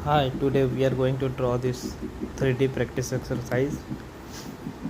Hi, today we are going to draw this 3D practice exercise.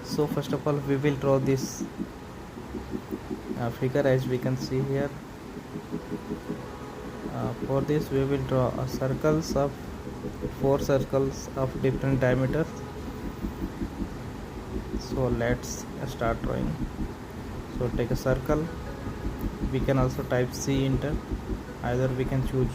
So first of all we will draw this figure as we can see here. For this we will draw a circles of 4 circles of different diameters. So let's start drawing. So take a circle. We can also type C enter, either we can choose.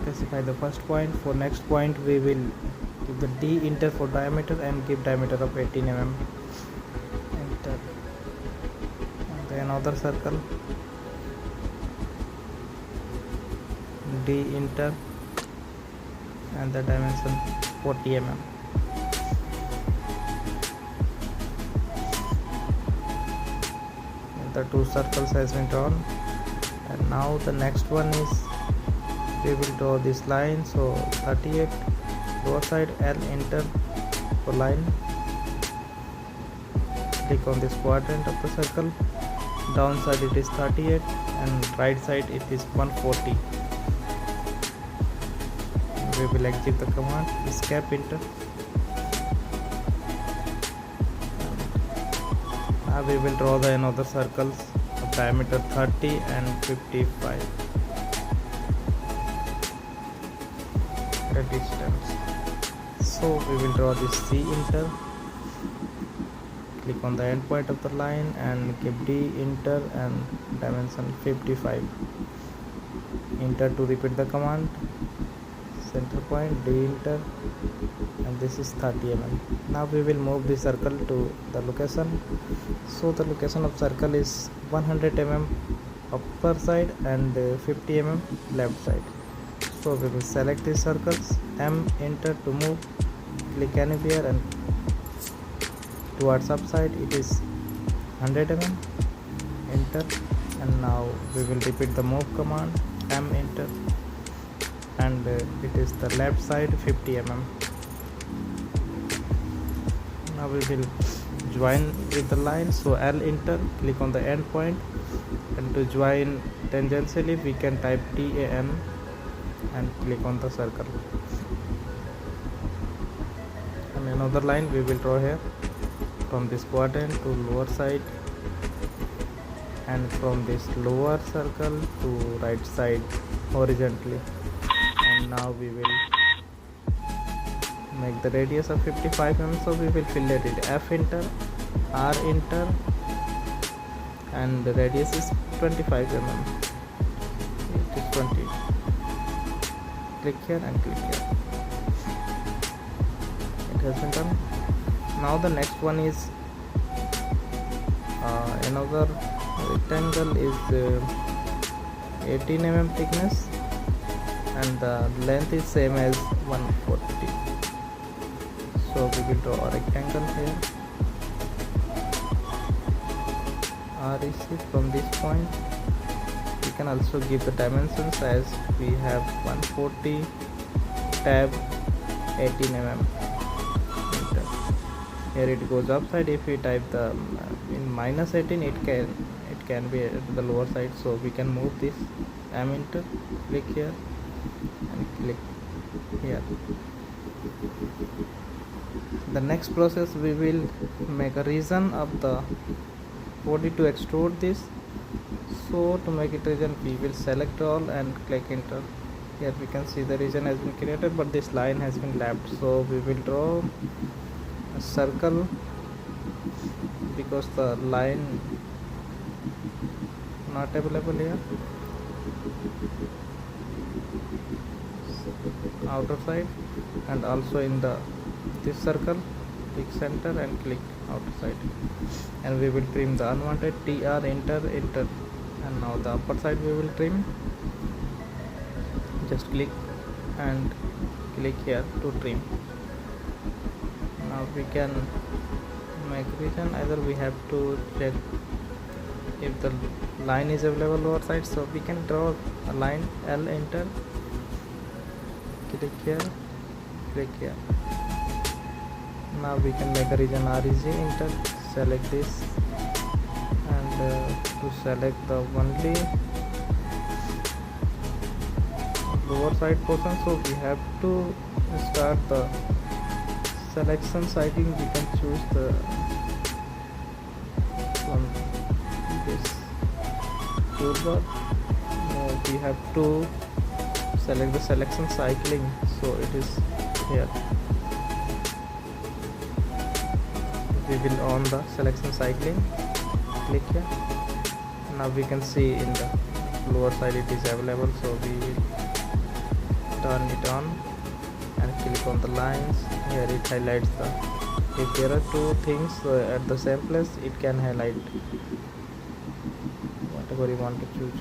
Specify the first point. For next point we will give the D enter for diameter and give diameter of 18 mm. Enter. And then another circle. D enter and the dimension 40 mm. The 2 circles has been drawn, and now the next one is we will draw this line. So 38 lower side, L enter for line. Click on this quadrant of the circle. Down side it is 38 and right side it is 140. We will exit the command, escape enter. Now we will draw the another circles of diameter 30 and 55. The distance. So we will draw this C enter. Click on the end point of the line and give D enter and dimension 55. Enter to repeat the command. Center point, D enter, and this is 30 mm. Now we will move the circle to the location. So the location of circle is 100 mm upper side and 50 mm left side. So we will select these circles, M enter to move, click anywhere and towards upside it is 100 mm, enter, and now we will repeat the move command, M enter, and it is the left side 50 mm. Now we will join with the line. So L enter, click on the end point, and to join tangentially we can type TAN and click on the circle. And another line we will draw here from this quadrant to lower side, and from this lower circle to right side horizontally. And now we will make the radius of 55 mm. So we will fillet it, F enter, R enter, and the radius is 25 mm. It is 20. Click here and click here. It has been done. Now the next one is another rectangle is 18 mm thickness and the length is same as 140. So we will draw a rectangle here. REC from this point. We can also give the dimensions as we have 140 tab 18 mm. Here it goes upside. If we type the in minus 18, it can be at the lower side. So we can move this, M enter, click here and click here. The next process, we will make a region of the body to extrude this. So to make it region, we will select all and click enter. Here we can see the region has been created, but this line has been left. So we will draw a circle because the line not available here. Outer side, and also in the this circle click center and click outer side, and we will trim the unwanted, TR enter, and now the upper side we will trim. Just click and click here to trim. Now we can make region, either we have to check if the line is available lower side. So we can draw a line, L enter, click here, click here. Now we can make a region, REG enter, select this, and to select the only lower side portion, so we have to start the selection cycling. We can choose the from this toolbar. We have to select the selection cycling, so it is here. We will on the selection cycling, click here. Now we can see in the lower side it is available, so we will turn it on and click on the lines. Here it highlights the, if there are two things at the same place, it can highlight whatever you want to choose.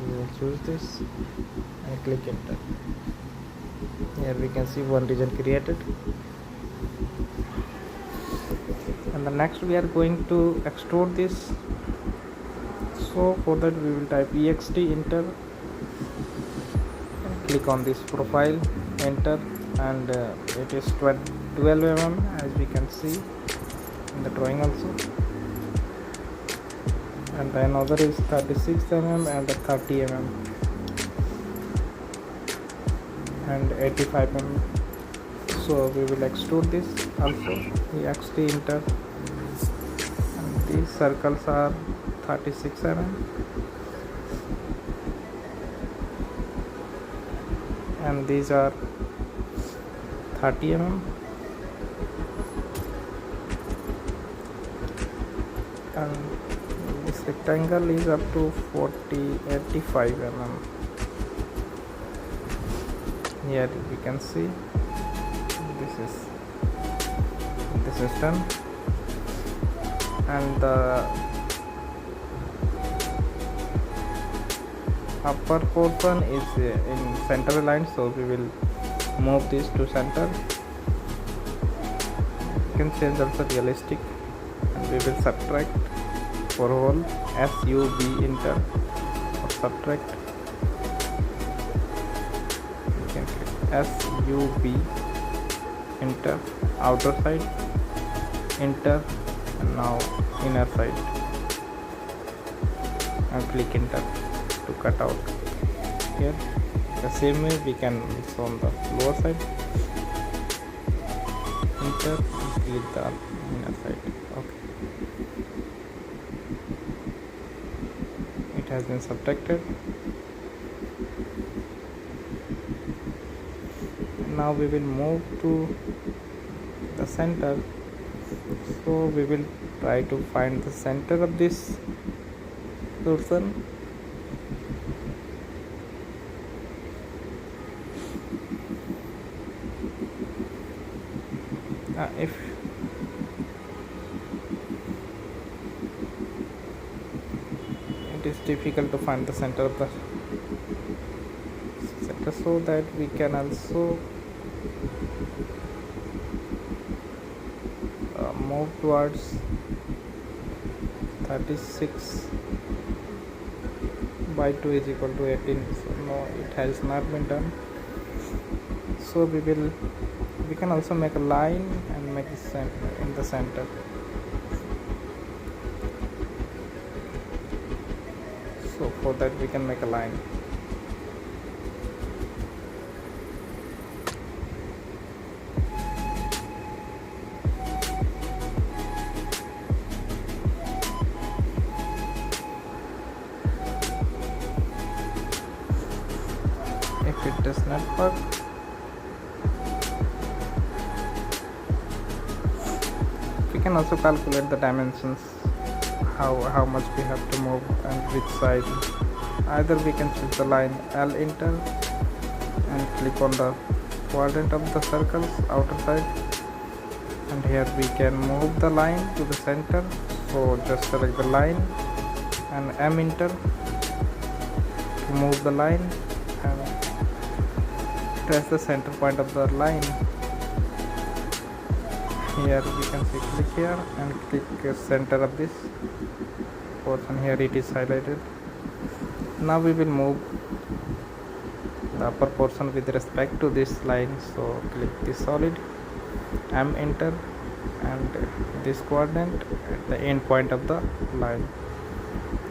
We will choose this and click enter. Here we can see one region created. And the next we are going to extrude this, so for that we will type ext enter, click on this profile, enter, and it is 12 mm as we can see in the drawing also, and then another is 36 mm and 30 mm and 85 mm. So we will extrude this also, ext enter, and these circles are 36 mm and these are 30 mm, and this rectangle is up to 85 mm. Here we can see this is done, and the upper portion is in center line, so we will move this to center. You can change also realistic, and we will subtract for whole, sub enter or subtract. You can click sub enter, outer side enter, and now inner side, and click enter to cut out. Here the same way we can also on the lower side, enter and click the inner side. Okay, it has been subtracted. Now we will move to the center, so we will try to find the center of this person. If it is difficult to find the center of the center, so that we can also move towards 36 by 2 is equal to 18. So no, it has not been done. So we can also make a line and make it in the center. So for that we can make a line. If it does not work, we can also calculate the dimensions, how much we have to move and which side. Either we can choose the line L enter and click on the quadrant of the circles outer side, and here we can move the line to the center. So just select the line and M enter to move the line and press the center point of the line. Here we can see, click here and click center of this portion. Here it is highlighted. Now we will move the upper portion with respect to this line, so click this solid, M enter, and this quadrant at the end point of the line.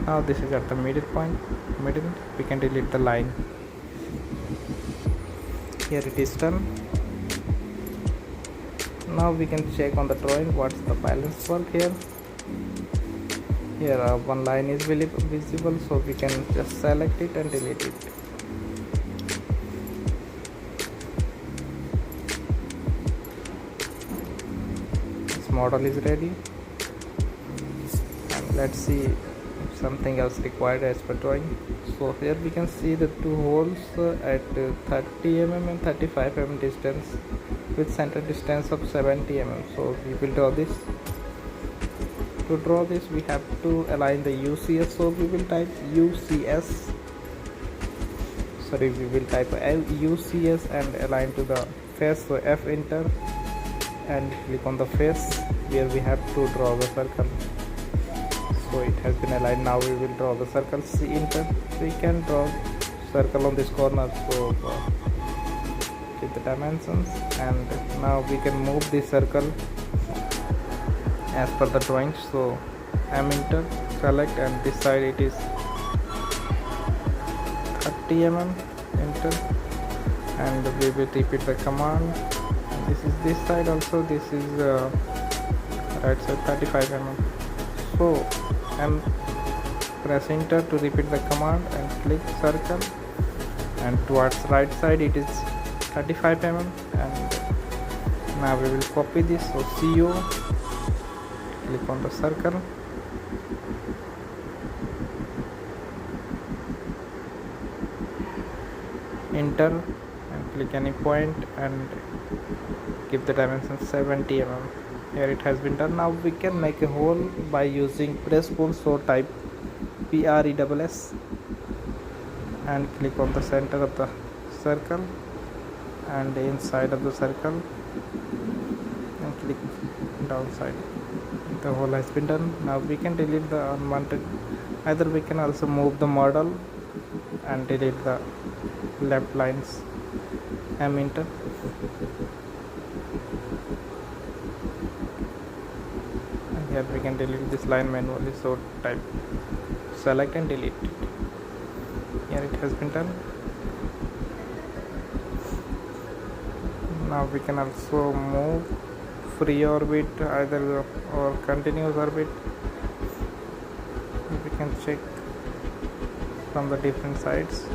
Now this is at the middle point, we can delete the line. Here it is done. Now we can check on the drawing what's the balance work here. Here one line is visible, so we can just select it and delete it. This model is ready, and let's see if something else required as per drawing. So here we can see the two holes at 30 mm and 35 mm distance with center distance of 70 mm. So we will draw this. To draw this we have to align the UCS, so we will type UCS. We will type UCS and align to the face, so F enter and click on the face where we have to draw the circle. So it has been aligned. Now we will draw the circle. C enter. We can draw circle on this corner, so keep the dimensions, and now we can move the circle as per the drawing. So M enter, select, and this side it is 30 mm, enter, and we will repeat the command. And this is this side also, this is right side 35 mm. So and press enter to repeat the command and click circle, and towards right side it is 35 mm. And now we will copy this, so CO, click on the circle, enter, and click any point and give the dimension 70 mm. Here it has been done. Now we can make a hole by using press pull, so type PRESS and click on the center of the circle and inside of the circle and click downside. The hole has been done. Now we can delete the unwanted. Either we can also move the model and delete the left lines. M enter. And here we can delete this line manually, so type select and delete it. Here it has been done. Now we can also move free orbit either or continuous orbit. We can check from the different sides.